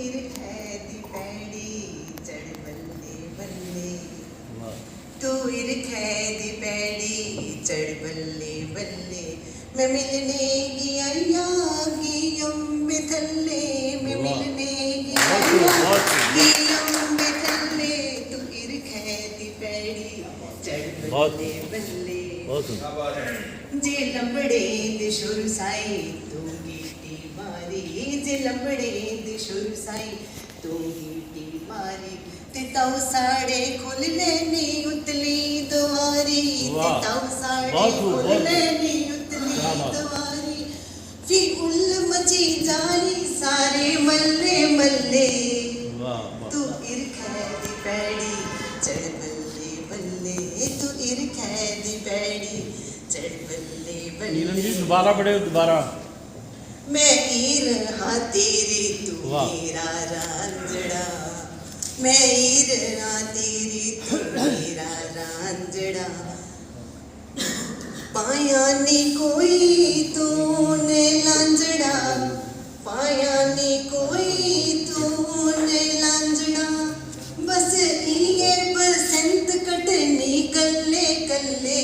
इरखै दी पैड़ी चढ़ बल्ले बल्ले वाह तू इरखै दी पैड़ी चढ़ बल्ले बल्ले मैं मिलने गया अम्बे थल्ले मैं मिलने गया अम्बे थल्ले तू इरखै दी पैड़ी चढ़ बल्ले बल्ले जे लंबड़े दे शुर साई तू गीटी मारी जे लंबड़े दे शुर साई तू गीटी मारी ते ताऊ साड़े खुल लेनी उतली दुआरी ते ताऊ साड़े खुल लेनी उतली दुआरी फी उल मची जारी सारे मल्ले मल्ले तू इरखै दी पैड़ी चढ़ बल्ले बल्ले तू इरखै दी पैड़ी चढ़ बल्ले नीलम जी बल्ले दोबारा पढ़े दोबारा मैं हीर हाँ तेरी तू मेरा रांझड़ा मैं हीर हाँ तेरी तू मेरा रांझड़ा पाया नी कोई तूने लांझड़ा पाया नी कोई तूने लांझड़ा बस ये बसंत कटनी कल्ले कल्ले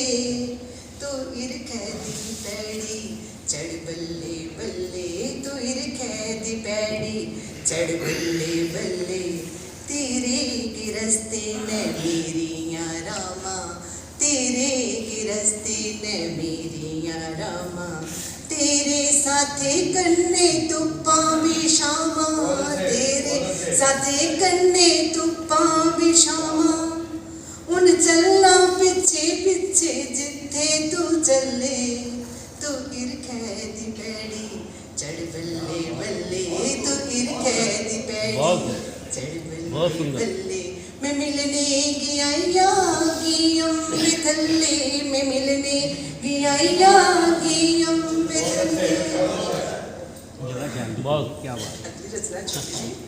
तू इरखै दी पैड़ी चढ़ बल्ले बल्ले तू इरखै दी पैड़ी चढ़ बल्ले बल्ले तेरे गिरस्ते ने मेरियां रामा तेरे गिरस्ते ने मेरियां रामा तेरे साथे कन्ने तुप्पा भी शामा तेरे साथे कन्ने तुप्पा भी शामा उन चलना पिछे पिछे जिथे तू चले तू इरखै दी पैड़ी चढ़ बल्ले बल्ले तू इरखै दी पैड़ी चढ़ बल्ले बल्ले मैं मिलने गया अम्बे थल्ले मैं मिलने गया अम्बे थल्ले बहुत क्या बात अगली रचना छोटी सी